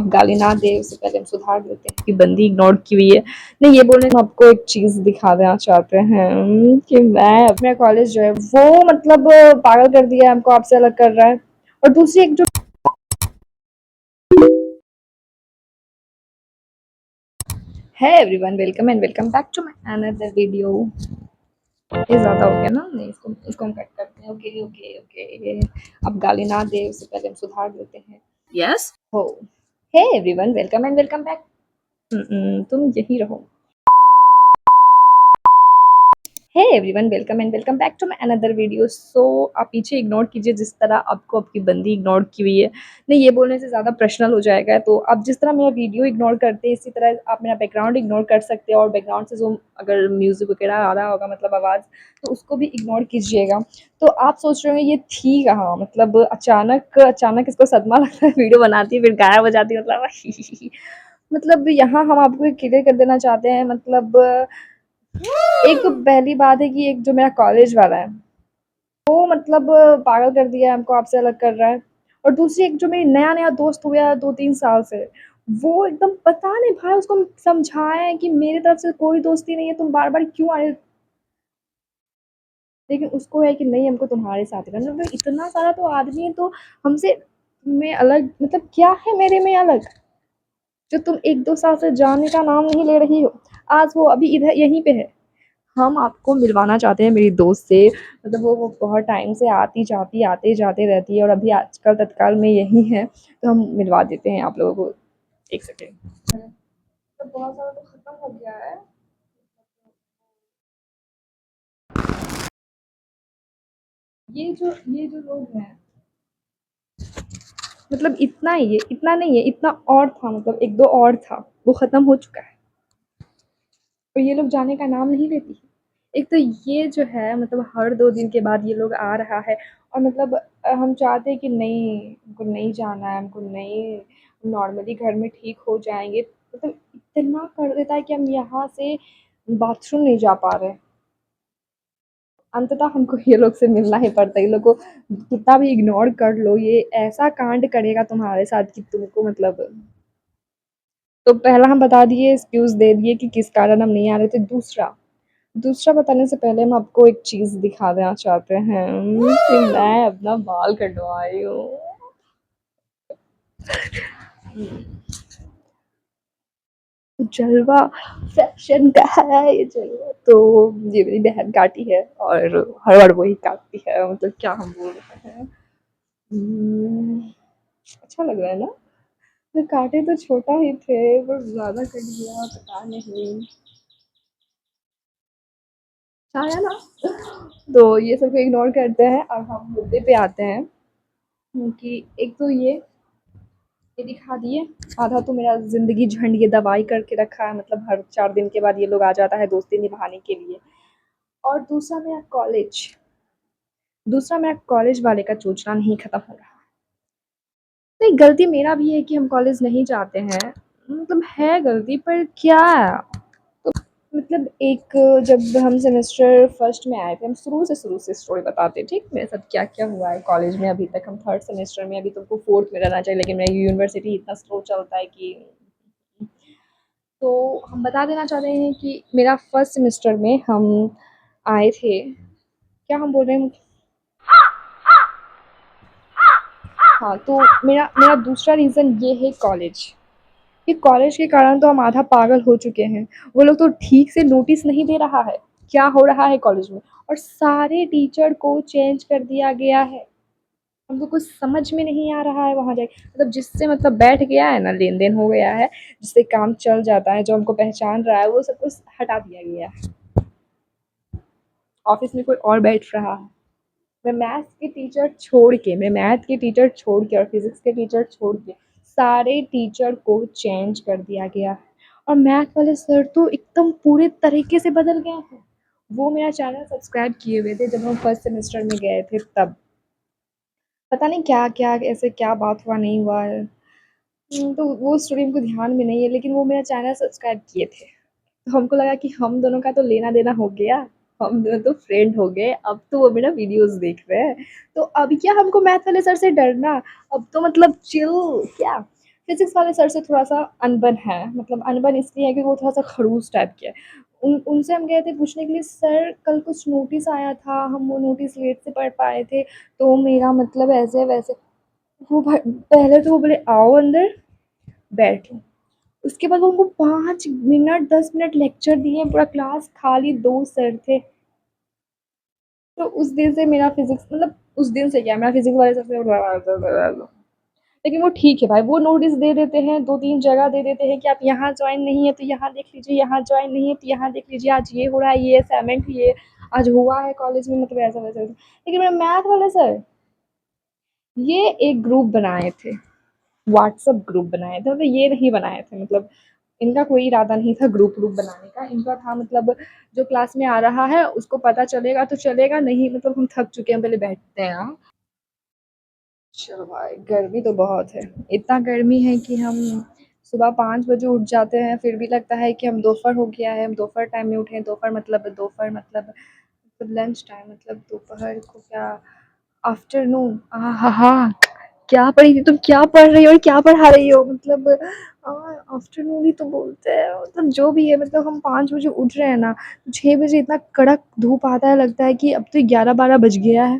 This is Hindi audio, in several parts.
अब गाली ना दे उससे पहले हम सुधार देते हैं कि बंदी इग्नोर की हुई है। नहीं ये बोलने हम आपको एक चीज़ दिखा देना चाहते हैं कि मैं अपना कॉलेज जो है वो मतलब पागल कर दिया है, हमको आपसे अलग कर रहा है। और दूसरी एक जो है everyone welcome and welcome back to my another video. ये ज़्यादा हो गया ना, नहीं इसको हम कट करते हैं। ओके ओके ओके, अब गाली ना दे उससे पहले हम सुधार देते हैं। यस हो hey everyone welcome and welcome back. तुम यही रहो। Hey everyone welcome and welcome back to my another video. So आप पीछे इग्नोर कीजिए जिस तरह आपको आपकी बंदी इग्नोर की हुई है। नहीं ये बोलने से ज़्यादा पर्सनल हो जाएगा, तो आप जिस तरह मेरा वीडियो इग्नोर करते हैं इसी तरह आप मेरा बैकग्राउंड इग्नोर कर सकते हैं। और बैकग्राउंड से जो अगर म्यूज़िक वगैरह आ रहा होगा मतलब आवाज़, तो उसको भी इग्नोर कीजिएगा। तो आप सोच रहे होंगे ये थी कहाँ, मतलब अचानक अचानक इसको सदमा लगता है वीडियो बनाती है फिर गायब हो जाती है मतलब मतलब यहाँ हम आपको एक क्लियर कर देना चाहते हैं। मतलब एक तो पहली बात है कि एक जो मेरा कॉलेज वाला है वो मतलब पागल कर दिया है, हमको आपसे अलग कर रहा है। और दूसरी एक जो मेरी नया-नया दोस्त हुआ है 2-3 साल से, वो एकदम पता नहीं भाई उसको हम समझाएँ कि मेरी तरफ से कोई दोस्ती नहीं है, तुम बार-बार क्यों आ रहे हो? लेकिन उसको है कि नहीं हमको तुम्हारे साथ ही रहना है। मतलब इतना सारा तो आदमी है तो हमसे में अलग मतलब क्या है मेरे में अलग? जो तुम 1-2 साल से जानने का नाम नहीं ले रही हो। आज वो अभी इधर यहीं पे है। हम आपको मिलवाना चाहते हैं मेरी दोस्त से। मतलब वो बहुत टाइम से आती-जाती, आते-जाते रहती है और अभी आजकल तत्काल में यहीं है, तो हम मिलवा देते हैं आप लोगों को। 1 सेकंड। तो बहुत सारा तो खत्म हो गया है। ये जो लोग हैं मतलब इतना ही है, इतना नहीं है, इतना और था मतलब 1-2 और था, वो खत्म हो चुका है। और ये लोग जाने का नाम नहीं लेती। एक तो ये जो है मतलब हर 2 दिन के बाद ये लोग आ रहा है और मतलब हम चाहते हैं कि नहीं, हमको नहीं जाना है, हमको नहीं, नॉर्मली घर में ठीक हो जाएँगे। मतलब इतना कर देता है कि हम यहाँ से बाथरूम नहीं जा पा रहे। अंततः हमको ये लोग से मिलना ही पड़ता है। ये लोग को कितना भी इग्नोर कर लो, ये ऐसा कांड करेगा तुम्हारे साथ कि तुमको मतलब तो पहला हम बता दिए, एक्सक्यूज़ दे दिए कि किस कारण हम नहीं आ रहे थे। दूसरा बताने से पहले हम आपको एक चीज़ दिखा देना चाहते हैं कि मैं अपना बाल कटवाई हूँ। जलवा फैशन का है ये जलवा। तो ये मेरी बहन काटी है और हर बार वही काटती है, मतलब क्या हम बोल रहे हैं। अच्छा लग रहा है ना? तो काटे तो छोटा ही थे पर ज़्यादा कट गया, पता नहीं। आया ना? तो ये सबको इग्नोर करते हैं और हम मुद्दे पे आते हैं कि एक तो ये दिखा दिए, आधा तो मेरा ज़िंदगी झंड ये दवाई करके रखा है, मतलब हर 4 दिन के बाद ये लोग आ जाता है दोस्ती निभाने के लिए। और दूसरा मेरा कॉलेज वाले का चोचला नहीं खत्म हो रहा। नहीं गलती मेरा भी है कि हम कॉलेज नहीं जाते हैं, मतलब है गलती पर क्या? मतलब एक जब हम सेमेस्टर फर्स्ट में आए थे, हम शुरू से स्टोरी बताते हैं, ठीक? मेरे साथ क्या-क्या हुआ है कॉलेज में अभी तक। हम थर्ड सेमेस्टर में, अभी तुमको फोर्थ में रहना चाहिए लेकिन मेरा यूनिवर्सिटी इतना स्लो चलता है कि तो हम बता देना चाहते हैं कि मेरा फर्स्ट सेमेस्टर में हम आए थे, क्या हम बोल रहे हैं? हाँ, तो मेरा मेरा दूसरा रीज़न ये है कॉलेज। कि कॉलेज के कारण तो हम आधा पागल हो चुके हैं। वो लोग तो ठीक से नोटिस नहीं दे रहा है, क्या हो रहा है कॉलेज में। और सारे टीचर को चेंज कर दिया गया है। हमको कुछ समझ में नहीं आ रहा है वहाँ जाके, मतलब जिससे मतलब बैठ गया है ना, लेन-देन हो गया है, जिससे काम चल जाता है, जो हमको पहचान रहा है, वो सब कुछ हटा दिया गया है। ऑफ़िस में कोई और बैठ रहा है। मैं मैथ के टीचर छोड़ के और फिज़िक्स के टीचर छोड़ के सारे टीचर को चेंज कर दिया गया है। और मैथ वाले सर तो एकदम पूरे तरीके से बदल गए हैं। वो मेरा चैनल सब्सक्राइब किए हुए थे जब हम फर्स्ट सेमेस्टर में गए थे तब। पता नहीं क्या-क्या ऐसे क्या बात हुआ नहीं हुआ है। तो वो स्टोरी हमको ध्यान में नहीं है लेकिन वो मेरा चैनल सब्सक्राइब किए थे। तो हमको लगा कि हम दोनों का तो लेना-देना हो गया, हम दोनों तो फ्रेंड हो गए, अब तो वो मेरा वीडियोज़ देख रहे हैं। तो अब क्या हमको मैथ वाले सर से डरना, अब तो मतलब चिल क्या? फिज़िक्स वाले सर से थोड़ा-सा अनबन है, मतलब अनबन इसलिए है कि वो थोड़ा-सा खड़ूस टाइप के हैं। उन उनसे हम गए थे पूछने के लिए, सर कल कुछ नोटिस आया था, हम वो नोटिस लेट से पढ़ पाए थे, तो मेरा मतलब ऐसे-वैसे। वो भ पहले तो वो बोले आओ अंदर, बैठो। उसके बाद वो उनको 5 मिनट 10 मिनट लेक्चर दिए, पूरा क्लास खाली 2 सर थे। तो उस दिन से मेरा फ़िज़िक्स मतलब उस दिन से क्या मेरा फ़िज़िक्स वाले सबसे लेकिन वो ठीक है भाई, वो नोटिस दे देते हैं, 2-3 जगह दे देते हैं कि आप यहाँ जॉइन नहीं है तो यहाँ देख लीजिए, यहाँ जॉइन नहीं है तो यहाँ देख लीजिए, आज ये हो रहा है, ये असाइनमेंट ये आज हुआ है कॉलेज में, मतलब ऐसा-वैसा। लेकिन मेरे मैथ वाले सर, ये एक ग्रुप बनाए थे, व्हाट्सएप ग्रुप बनाए थे, मतलब ये नहीं बनाए थे, मतलब इनका कोई इरादा नहीं था ग्रुप व्रुप बनाने का, इनका था मतलब जो क्लास में आ रहा है उसको पता चलेगा तो चलेगा, नहीं मतलब हम थक चुके हैं, पहले बैठते हैं हाँ। चलो भाई, गर्मी तो बहुत है, इतना गर्मी है कि हम सुबह 5 बजे उठ जाते हैं, फिर भी लगता है कि हम दोपहर हो गया है, हम दोपहर टाइम में उठे हैं, दोपहर मतलब लंच टाइम, मतलब दोपहर को क्या आफ्टरनून, आहाहा! क्या पढ़ी थी तुम, क्या पढ़ रही हो और क्या पढ़ा रही हो, मतलब आफ्टरनून ही तो बोलते हैं, मतलब जो भी है, मतलब हम 5 बजे उठ रहे हैं ना, तो 6 बजे इतना कड़क धूप आता है, लगता है कि अब तो 11-12 बज गया है।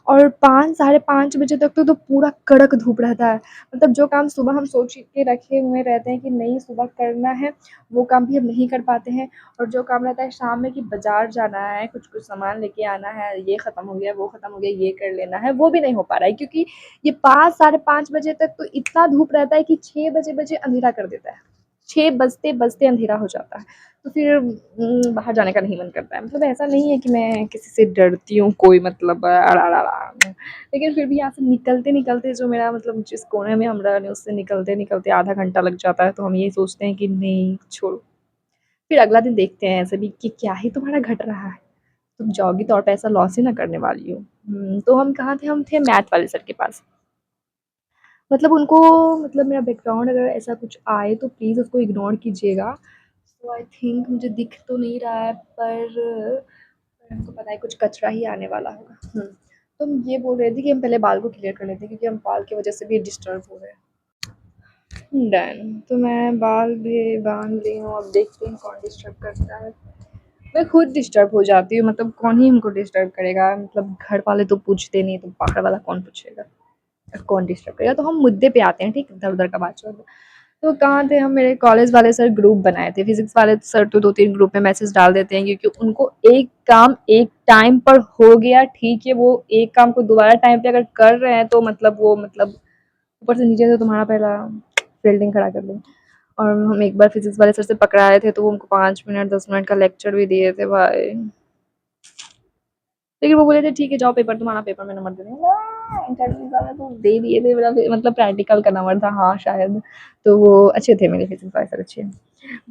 और 5 साढ़े 5 बजे तक तो पूरा कड़क धूप रहता है। मतलब जो काम सुबह हम सोच के रखे हुए रहते हैं कि नहीं सुबह करना है, वो काम भी हम नहीं कर पाते हैं। और जो काम रहता है शाम में कि बाज़ार जाना है, कुछ-कुछ सामान लेके आना है, ये ख़त्म हो गया, वो ख़त्म हो गया, ये कर लेना है, वो भी नहीं हो पा रहा है, क्योंकि ये 5 साढ़े 5 बजे तक तो इतना धूप रहता है कि 6 बजे-बजे अंधेरा कर देता है। 6 बजते-बजते अंधेरा हो जाता है। तो फिर बाहर जाने का नहीं मन करता है। मतलब ऐसा नहीं है कि मैं किसी से डरती हूँ, कोई मतलब लेकिन फिर भी यहाँ से निकलते-निकलते जो मेरा मतलब जिस कोने में हम रह रहे हैं उससे निकलते-निकलते आधा घंटा लग जाता है, तो हम यही सोचते हैं कि नहीं छोड़ो। फिर अगला दिन देखते हैं ऐसे भी कि क्या ही तुम्हारा घट रहा है? तुम जाओगी तो और पैसा लॉस ही ना करने वाली हो। तो हम कहाँ थे? हम थे मैथ वाले सर के पास। मतलब उनको मतलब मेरा बैकग्राउंड अगर ऐसा कुछ आए तो प्लीज़ उसको इग्नोर कीजिएगा। तो आई थिंक मुझे दिख तो नहीं रहा है, पर हमको पता है कुछ कचरा ही आने वाला होगा। तो हम ये बोल रहे थे कि हम पहले बाल को क्लियर कर लेते हैं, क्योंकि हम बाल की वज़ह से भी डिस्टर्ब हो रहे हैं। डन। तो मैं बाल भी बाँध ली हूँ, अब देखते हैं कौन डिस्टर्ब करता है। मैं खुद डिस्टर्ब हो जाती हूँ, मतलब कौन ही हमको डिस्टर्ब करेगा, मतलब घर वाले तो पूछते नहीं, तो बाहर वाला कौन पूछेगा? कौन डिस्टर्ब करेगा? तो हम मुद्दे पे आते हैं, ठीक? इधर-उधर का बात छोड़ दो। तो कहाँ थे हम, मेरे कॉलेज वाले सर ग्रुप बनाए थे, फिज़िक्स वाले सर तो 2-3 ग्रुप में मैसेज डाल देते हैं, क्योंकि उनको एक काम एक टाइम पर हो गया, ठीक है, वो एक काम को दोबारा टाइम पे अगर कर रहे हैं तो मतलब वो मतलब ऊपर से नीचे से तुम्हारा पहला फील्डिंग खड़ा कर दें। और हम एक बार फिज़िक्स वाले सर से पकड़ाए थे, तो वो हमको 5 मिनट 10 मिनट का लेक्चर भी दिए थे भाई। लेकिन वो बोले थे ठीक है जाओ पेपर तुम्हारा, पेपर में नंबर दे देंगे। इंटरव्यू वाला तो दे दिए थे, मेरा मतलब प्रैक्टिकल का नंबर था हाँ शायद। तो वो अच्छे थे, मेरे फिजिक्स वाले सर अच्छे हैं।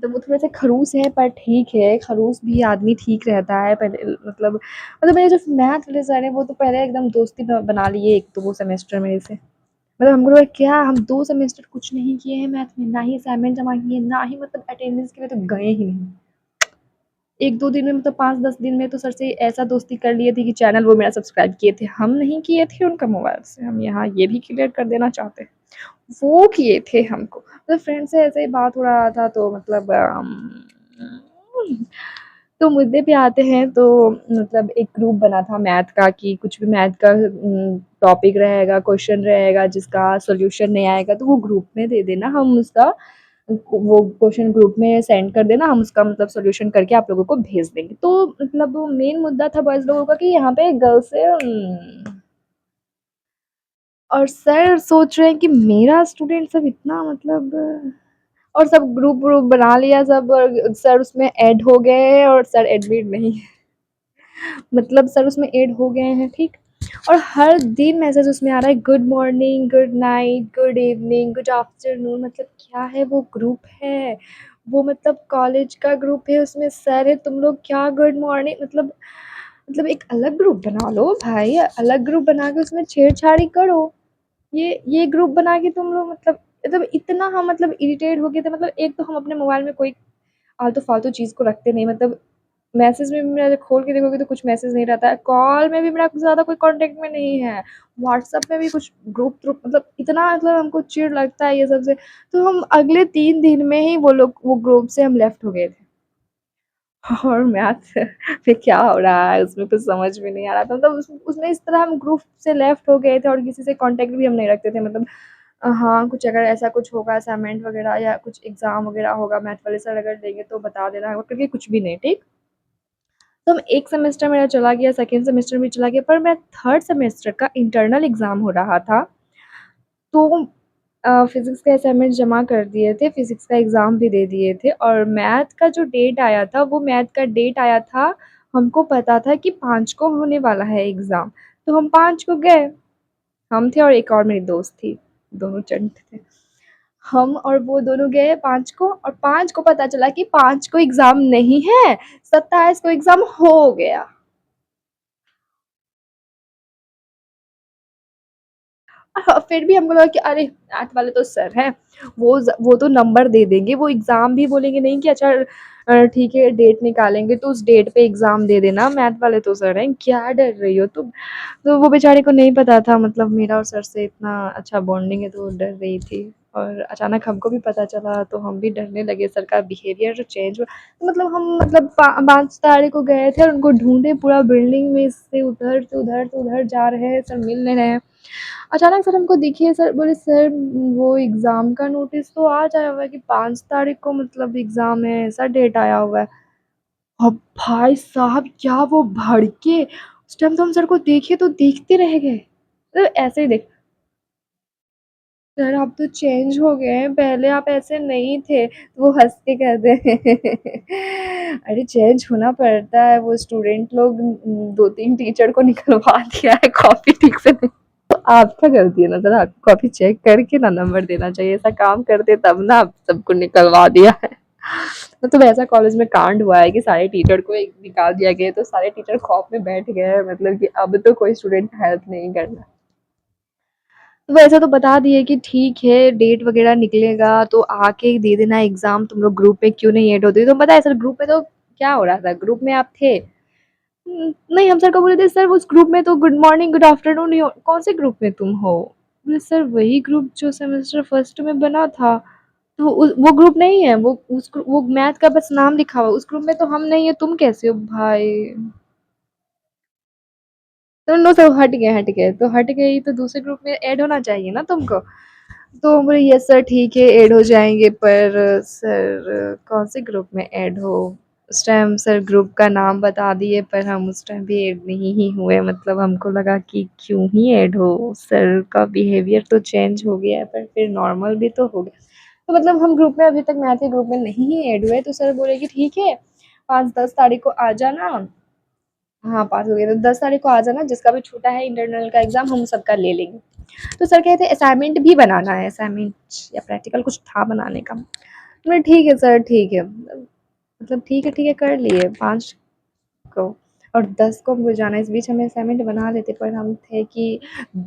तो वो थोड़े से खड़ूस है, पर ठीक है, खड़ूस भी आदमी ठीक रहता है पहले, मतलब मेरे जो मैथ वाले सर हैं वो तो पहले एकदम दोस्ती बना लिए एक तो वो सेमेस्टर मेरे से। मतलब हमको लगा क्या हम 2 सेमेस्टर कुछ नहीं किए हैं मैथ में, ना ही असाइनमेंट जमा किए, ना ही मतलब अटेंडेंस के लिए तो गए ही नहीं। 1-2 दिन में मतलब 5-10 दिन में तो सर से ऐसा दोस्ती कर लिए थे कि चैनल वो मेरा सब्सक्राइब किए थे। हम नहीं किए थे उनका मोबाइल से, हम यहाँ ये भी क्लियर कर देना चाहते हैं। वो किए थे हमको। मतलब फ्रेंड से ऐसे ही बात हो रहा था, तो मतलब तो मुद्दे पे आते हैं, तो मतलब एक ग्रुप बना था मैथ का कि कुछ भी मैथ का टॉपिक रहेगा, क्वेश्चन रहेगा जिसका सॉल्यूशन नहीं आएगा तो वो ग्रुप में दे देना, हम उसका वो क्वेश्चन ग्रुप में सेंड कर देना, हम उसका मतलब सॉल्यूशन करके आप लोगों को भेज देंगे। तो मतलब वो मेन मुद्दा था बॉयज़ लोगों का कि यहाँ पे गर्ल्स से और सर सोच रहे हैं कि मेरा स्टूडेंट सब इतना मतलब, और सब ग्रुप व्रुप बना लिया सब, और सर उसमें ऐड हो गए हैं और सर एडमिट नहीं है। मतलब सर उसमें ऐड हो गए हैं, ठीक? और हर दिन मैसेज उसमें आ रहा है good morning, good night, good evening, good afternoon, मतलब क्या है वो ग्रुप है? वो मतलब कॉलेज का ग्रुप है, उसमें सर है, तुम लोग क्या गुड मॉर्निंग, मतलब एक अलग ग्रुप बना लो भाई, अलग ग्रुप बना के उसमें छेड़छाड़ी करो। ये ग्रुप बना के तुम लोग मतलब इतना हम मतलब इरिटेट हो गए थे, मतलब एक तो हम अपने मोबाइल में कोई आलतू-फालतू चीज़ को रखते नहीं, मतलब मैसेज में भी मेरा खोल के देखोगे तो कुछ मैसेज नहीं रहता है, कॉल में भी मेरा ज़्यादा कोई कॉन्टैक्ट में नहीं है, व्हाट्सएप में भी कुछ ग्रुप मतलब इतना मतलब हमको चिढ़ लगता है ये सब से, तो हम अगले 3 दिन में ही वो ग्रुप से हम लेफ्ट हो गए थे। और मैथ पे क्या हो रहा है उसमें कुछ समझ में नहीं आ रहा था, मतलब उसमें इस तरह हम ग्रुप से लेफ्ट हो गए थे और किसी से कॉन्टैक्ट भी हम नहीं रखते थे, मतलब हाँ, कुछ अगर ऐसा कुछ होगा असाइनमेंट वगैरह या कुछ एग्ज़ाम वगैरह होगा मैथ वाले सर अगर देंगे तो बता देना, क्योंकि कुछ भी नहीं, ठीक? तो एक सेमेस्टर मेरा चला गया, सेकंड सेमेस्टर भी चला गया, पर मेरा थर्ड सेमेस्टर का इंटरनल एग्ज़ाम हो रहा था, तो फिज़िक्स का असाइनमेंट जमा कर दिए थे, फिज़िक्स का एग्ज़ाम भी दे दिए थे और मैथ का जो डेट आया था, वो मैथ का डेट आया था, हमको पता था कि 5 को होने वाला है एग्ज़ाम, तो हम 5 को गए, हम थे और एक और मेरी दोस्त थी, दोनों चंट थे। हम और वो दोनों गए 5 को और 5 को पता चला कि 5 को एग्ज़ाम नहीं है, 27 को एग्ज़ाम हो गया। फिर भी हमको लगा कि अरे मैथ वाले तो सर हैं, वो तो नंबर दे देंगे, वो एग्ज़ाम भी बोलेंगे नहीं कि अच्छा ठीक है डेट निकालेंगे तो उस डेट पे एग्ज़ाम दे देना, मैथ वाले तो सर हैं, क्या डर रही हो तुम? तो वो बेचारे को नहीं पता था, मतलब मेरा और सर से इतना अच्छा बॉन्डिंग है तो वो डर रही थी और अचानक हमको भी पता चला तो हम भी डरने लगे, सर का बिहेवियर जो चेंज हुआ, तो मतलब हम मतलब 5 तारीख को गए थे और उनको ढूँढे पूरा बिल्डिंग में, इससे उधर से उधर से उधर जा रहे हैं, सर मिल नहीं रहे हैं। अचानक सर हमको दिखे, सर बोले सर वो एग्ज़ाम का नोटिस तो आज आया हुआ है कि 5 तारीख को मतलब एग्ज़ाम है, ऐसा डेट आया हुआ है। अब भाई साहब क्या वो भड़के, उस टाइम तो हम सर को देखे तो देखते रह गए। मतलब ऐसे ही देख, सर आप तो चेंज हो गए हैं, पहले आप ऐसे नहीं थे। तो वो हँस के कहते हैं अरे चेंज होना पड़ता है, वो स्टूडेंट लोग 2-3 टीचर को निकलवा दिया है कॉपी ठीक से नहीं। तो आपका गलती है ना सर, आपको कॉपी चेक करके ना नंबर देना चाहिए, ऐसा काम करते तब ना आप सबको निकलवा दिया है। मतलब ऐसा कॉलेज में कांड हुआ है कि सारे टीचर को एक निकाल दिया गया, तो सारे टीचर खौफ में बैठ गए हैं, मतलब कि अब तो कोई स्टूडेंट हेल्प नहीं करना। तो वैसा तो बता दिए कि ठीक है डेट वगैरह निकलेगा तो आके दे देना एग्जाम, तुम लोग ग्रुप में क्यों नहीं ऐड होते, तो पता है सर ग्रुप में तो क्या हो रहा था, ग्रुप में आप थे। नहीं हम सर को बोले थे सर उस ग्रुप में तो गुड मॉर्निंग गुड आफ्टरनून नहीं हो, कौन से ग्रुप में तुम हो? बोले सर वही ग्रुप जो सेमेस्टर फर्स्ट में बना था। तो वो ग्रुप नहीं है, वो मैथ का बस नाम लिखा हुआ, उस ग्रुप में तो हम नहीं है, तुम कैसे हो भाई? तो नो सर हट गए तो हट गई तो दूसरे ग्रुप में ऐड होना चाहिए ना तुमको। तो बोले यस सर ठीक है ऐड हो जाएंगे, पर सर कौन से ग्रुप में ऐड हो? उस टाइम सर ग्रुप का नाम बता दिए पर हम उस टाइम भी ऐड नहीं ही हुए, मतलब हमको लगा कि क्यों ही ऐड हो, सर का बिहेवियर तो चेंज हो गया है पर फिर नॉर्मल भी तो हो गया। तो मतलब हम ग्रुप में अभी तक मैथ के ग्रुप में नहीं ही ऐड हुए, तो सर बोले कि ठीक है 5-10 तारीख को आ जाना। हाँ पास हो गए तो 10 तारीख को आ जाना, जिसका भी छूटा है इंटरनल का एग्जाम हम सबका ले लेंगे। तो सर कहते असाइनमेंट भी बनाना है, असाइनमेंट या प्रैक्टिकल कुछ था बनाने का। मैं ठीक है सर ठीक है, मतलब ठीक है कर लिए 5 को और 10 को हमको जाना है, इस बीच हमें असाइनमेंट बना लेते, पर हम थे कि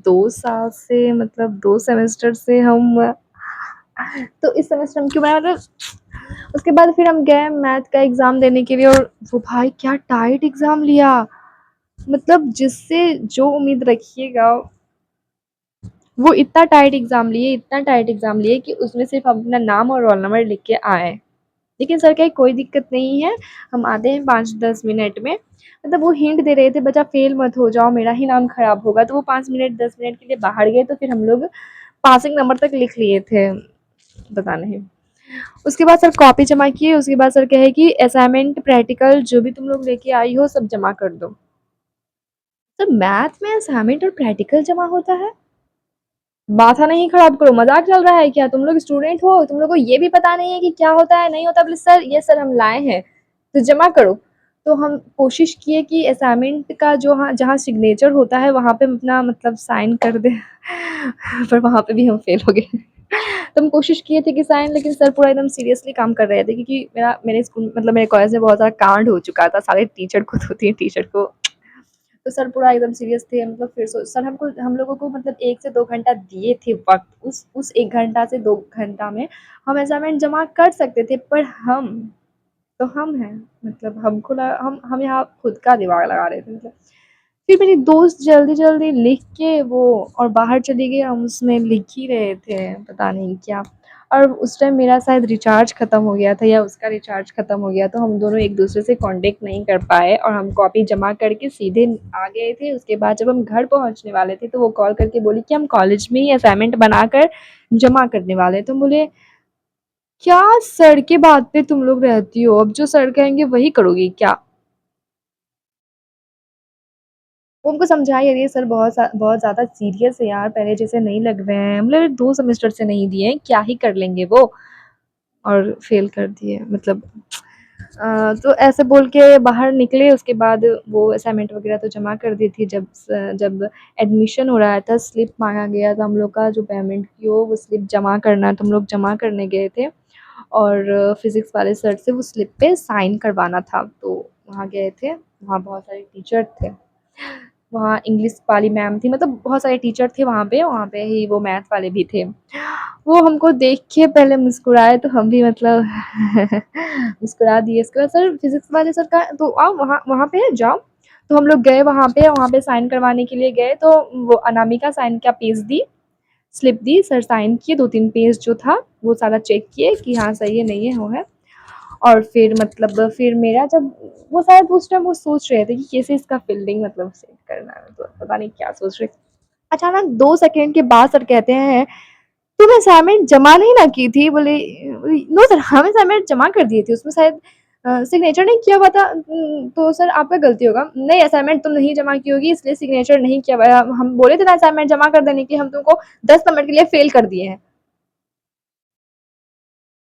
2 साल से मतलब 2 सेमेस्टर से हम तो इस सेमेस्टर में क्यों बनाया, मतलब उसके बाद फिर हम गए मैथ का एग्ज़ाम देने के लिए और वो भाई क्या टाइट एग्ज़ाम लिया, मतलब जिससे जो उम्मीद रखिएगा वो इतना टाइट एग्ज़ाम लिए, इतना टाइट एग्ज़ाम लिए कि उसमें सिर्फ़ हम अपना नाम और रोल नंबर लिख के आए। लेकिन सर कहे कोई दिक्कत नहीं है, हम आते हैं 5-10 मिनट में, मतलब वो हिंट दे रहे थे बच्चा फेल मत हो जाओ, मेरा ही नाम खराब होगा, तो वो 5 मिनट 10 मिनट के लिए बाहर गए, तो फिर हम लोग पासिंग नंबर तक लिख लिए थे, पता नहीं। उसके बाद सर कॉपी जमा किए, उसके बाद सर कहे कि असाइनमेंट प्रैक्टिकल जो भी तुम लोग लेके आई हो सब जमा कर दो। सर मैथ में असाइनमेंट और प्रैक्टिकल जमा होता है? माथा नहीं खराब करो, मजाक चल रहा है क्या? तुम लोग स्टूडेंट हो, तुम लोग को ये भी पता नहीं है कि क्या होता है नहीं होता? बोले सर ये सर हम लाए हैं तो जमा करो। तो हम कोशिश किए कि असाइनमेंट का जो हाँ जहाँ सिग्नेचर होता है वहाँ पे अपना मतलब साइन कर दे पर वहाँ पे भी हम फेल हो गए। तो हम कोशिश किए थे कि साइन, लेकिन सर पूरा एकदम सीरियसली काम कर रहे थे क्योंकि मेरे स्कूल मतलब मेरे कॉलेज में बहुत सारा कांड हो चुका था, सारे टीचर को 2-3 टीचर को, तो सर पूरा एकदम सीरियस थे, मतलब फिर सर हमको हम लोगों को मतलब 1 से 2 घंटा दिए थे वक़्त, उस 1 घंटा से 2 घंटा में हम असाइनमेंट जमा कर सकते थे, पर हम तो हम हैं, मतलब हमको लगा हम यहाँ खुद का दिमाग लगा रहे थे मतलब। फिर मेरी दोस्त जल्दी-जल्दी लिख के वो और बाहर चली गई, हम उसमें लिख ही रहे थे, पता नहीं क्या। और उस टाइम मेरा शायद रिचार्ज ख़त्म हो गया था या उसका रिचार्ज ख़त्म हो गया, तो हम दोनों एक-दूसरे से कॉन्टैक्ट नहीं कर पाए और हम कॉपी जमा करके सीधे आ गए थे। उसके बाद जब हम घर पहुँचने वाले थे, तो वो कॉल करके बोली कि हम कॉलेज में ही असाइनमेंट बनाकर जमा करने वाले हैं। तो हम बोले, "क्या सर के बात पे तुम लोग रहती हो? अब जो सर कहेंगे वही करोगी क्या?" वो हमको समझा ही रही है, सर बहुत ज़्यादा सीरियस है यार, पहले जैसे नहीं लग रहे हैं। मतलब 2 सेमेस्टर से नहीं दिए हैं, क्या ही कर लेंगे वो, और फ़ेल कर दिए मतलब। तो ऐसे बोल के बाहर निकले, उसके बाद वो असाइनमेंट वगैरह तो जमा कर दी थी। जब एडमिशन हो रहा था, स्लिप माँगा गया था हम लोग का, जो पेमेंट की हो वो स्लिप जमा करना, तो हम लोग जमा करने गए थे और फिज़िक्स वाले सर से वो स्लिप पे साइन करवाना था। तो वहाँ गए थे, वहाँ बहुत सारे टीचर थे। वहाँ इंग्लिश वाली मैम थी, मतलब बहुत सारे टीचर थे वहाँ पे ही वो मैथ वाले भी थे। वो हमको देख के पहले मुस्कुराए, तो हम भी मतलब मुस्कुरा दिए। उसके बाद सर फिज़िक्स वाले सर का तो आओ वहाँ वहाँ पे जाओ। तो हम लोग गए वहाँ पे साइन करवाने के लिए गए, तो वो अनामिका साइन का पेज दी, स्लिप दी, सर साइन किए, 2-3 पेज जो था वो सारा चेक किए कि हाँ सही है, नहीं है, वो है। और फिर मतलब फिर मेरा जब वो शायद उस टाइम वो सोच रहे थे कि कैसे इसका फ़ील्डिंग मतलब सेट करना है, तो पता नहीं क्या सोच रहे। अचानक 2 सेकंड के बाद सर कहते हैं, "तुम असाइनमेंट जमा नहीं ना की थी?" बोले, "नो सर, हम असाइनमेंट जमा कर दिए थे, उसमें शायद सिग्नेचर नहीं किया हुआ था। तो सर आपका गलती होगा। नहीं, असाइनमेंट तुम नहीं जमा की होगी, इसलिए सिग्नेचर नहीं किया हुआ है। हम बोले थे ना असाइनमेंट जमा कर देने के, हम तुमको 10 नंबर के लिए फ़ेल कर दिए हैं।"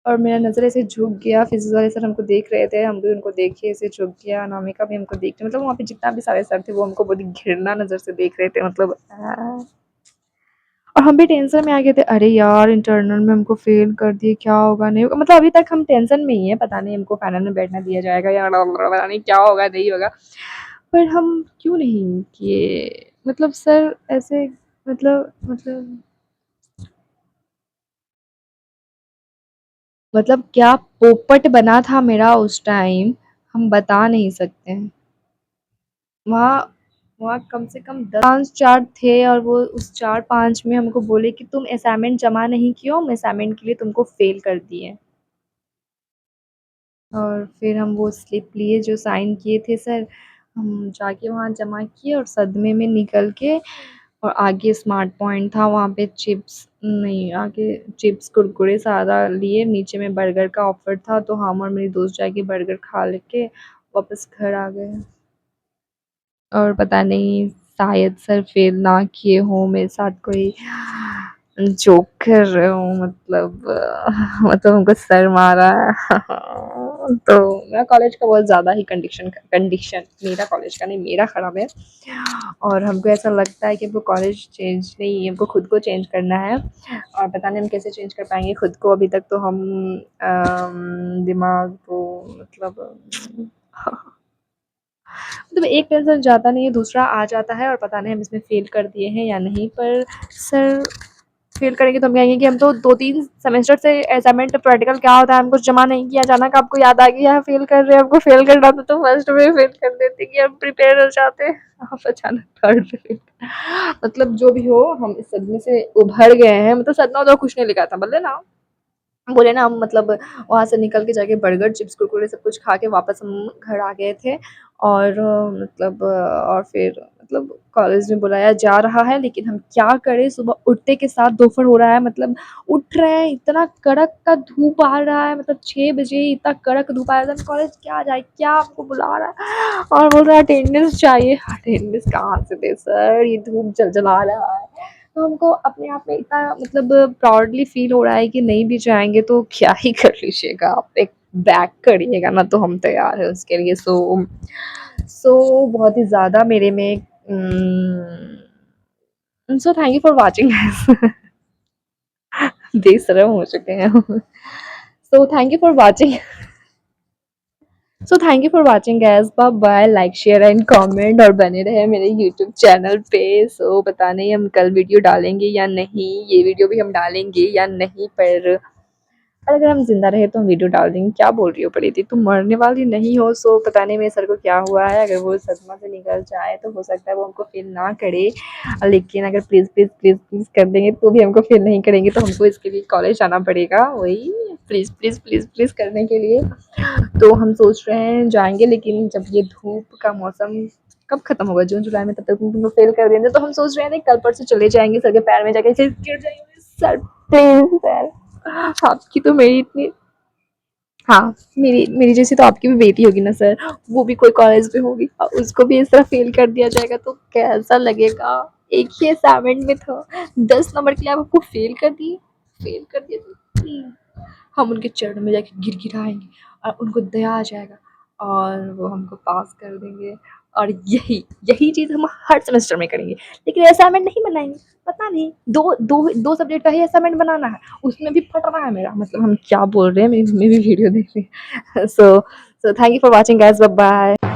और मेरा नज़र ऐसे झुक गया, फिज़िक्स वाले सर हमको देख रहे थे, हम भी उनको देखे, ऐसे झुक गया, अनामिका भी हमको देख के, मतलब वहाँ पे जितना भी सारे सर थे वो हमको बड़ी घृणा नज़र से देख रहे थे, मतलब और हम भी टेंशन में आ गए थे, अरे यार इंटरनल में हमको फ़ेल कर दिए, क्या होगा नहीं होगा, मतलब अभी तक हम टेंशन में ही हैं, पता नहीं हमको फाइनल में बैठना दिया जाएगा या पता नहीं क्या होगा, नहीं होगा। पर हम क्यों नहीं किए, मतलब सर ऐसे मतलब क्या पोपट बना था मेरा उस टाइम, हम बता नहीं सकते हैं। वहाँ वहाँ कम से कम 10 चार्ट थे और वो उस 4-5 में हमको बोले कि तुम असाइनमेंट जमा नहीं किए हो, हम असाइनमेंट के लिए तुमको फ़ेल कर दिए। और फिर हम वो स्लिप लिए जो साइन किए थे सर, हम जाके वहाँ जमा किए और सदमे में निकल के, और आगे स्मार्ट पॉइंट था, वहाँ पे चिप्स नहीं, आगे चिप्स कुरकुरे सारा लिए, नीचे में बर्गर का ऑफ़र था, तो हम और मेरी दोस्त जाके बर्गर खा लेके वापस घर आ गए। और पता नहीं शायद सर फ़ेल ना किए हों, मेरे साथ कोई जोक कर रहे हों, मतलब मतलब हमको सर मारा है। तो मेरा कॉलेज का बहुत ज़्यादा ही कंडीशन मेरा कॉलेज का नहीं, मेरा ख़राब है। और हमको ऐसा लगता है कि हमको कॉलेज चेंज नहीं, हमको खुद को चेंज करना है, और पता नहीं हम कैसे चेंज कर पाएँगे खुद को। अभी तक तो हम दिमाग को मतलब मतलब एक टेंशन जाता नहीं है, दूसरा आ जाता है, और पता नहीं हम इसमें फ़ेल कर दिए हैं या नहीं। पर सर फ़ेल करेंगे तो हम कहेंगे कि हम तो 2-3 सेमेस्टर से असाइनमेंट प्रैक्टिकल क्या होता है, हम कुछ जमा नहीं किया, अचानक आपको याद आ गया फ़ेल कर रहे हैं, हमको फ़ेल करना था तो फर्स्ट में फ़ेल कर देते कि हम प्रिपेयर हो जाते। आप अचानक थर्ड में फ़ेल, मतलब जो भी हो हम इस सदमे से उभर गए हैं, मतलब सदमा तो कुछ नहीं लिखा था, बोले ना, बोले ना, हम मतलब वहाँ से निकल के जाके बर्गर, चिप्स, कुरकुरे सब कुछ खा के वापस हम घर आ गए थे। और मतलब और फिर मतलब कॉलेज में बुलाया जा रहा है, लेकिन हम क्या करें, सुबह उठते के साथ दोपहर हो रहा है, मतलब उठ रहे हैं, इतना कड़क का धूप आ रहा है, मतलब 6 बजे इतना कड़क धूप आ रहा है, कॉलेज क्या जाए, क्या आपको बुला रहा है, और बोल रहा है अटेंडेंस चाहिए। अटेंडेंस कहाँ से दे सर, ये धूप जलजला रहा है। तो हमको अपने आप में इतना मतलब प्राउडली फ़ील हो रहा है कि नहीं भी जाएँगे तो क्या ही कर लीजिएगा आप, एक बैक करिएगा ना, तो हम तैयार हैं उसके लिए। बहुत ही ज़्यादा मेरे में so thank you for watching guys. बेशरम हो चुके हैं हम। So thank you for watching. So thank you for watching guys, bye bye, like share and comment, और बने रहे मेरे यूट्यूब चैनल पे। पता नहीं हम कल वीडियो डालेंगे या नहीं, ये वीडियो भी हम डालेंगे या नहीं, पर और अगर हम ज़िंदा रहे तो हम वीडियो डाल देंगे। क्या बोल रही हो प्रीति, तुम मरने वाली नहीं हो। सो पता नहीं मेरे सर को क्या हुआ है, अगर वो सदमा से निकल जाए तो हो सकता है वो हमको फ़ील ना करे, लेकिन अगर प्लीज़ प्लीज़ प्लीज़ प्लीज़ कर देंगे तो भी हमको फ़ील नहीं करेंगे, तो हमको इसके लिए कॉलेज जाना पड़ेगा। वही प्लीज़ प्लीज़ प्लीज़ प्लीज़ करने के लिए तो हम सोच रहे हैं जाएंगे, लेकिन जब ये धूप का मौसम कब खत्म होगा, जून जुलाई में, तब तक तुमको फेल कर देंगे। तो हम सोच रहे हैं कल परसों चले जाएंगे, सर के पैर में जाके गिर जाएंगे, सर प्लीज सर, आपकी तो मेरी इतनी, हाँ मेरी मेरी जैसी तो आपकी भी बेटी होगी ना सर, वो भी कोई कॉलेज में होगी और उसको भी इस तरह फेल कर दिया जाएगा तो कैसा लगेगा। एक ही असाइनमेंट में था, 10 नंबर के लिए आप आपको फेल कर दिया तो हम उनके चरणों में जाके गिड़गिड़ाएँगे और उनको दया आ जाएगा और वो हमको पास कर देंगे। और यही यही चीज़ हम हर सेमेस्टर में करेंगे, लेकिन असाइनमेंट नहीं बनाएँगे। पता नहीं 2 सब्जेक्ट का ही असाइनमेंट बनाना है, उसमें भी फट रहा है मेरा। मतलब हम क्या बोल रहे हैं, मेरी मम्मी भी वीडियो देख रही है। So thank you for watching guys, bye bye.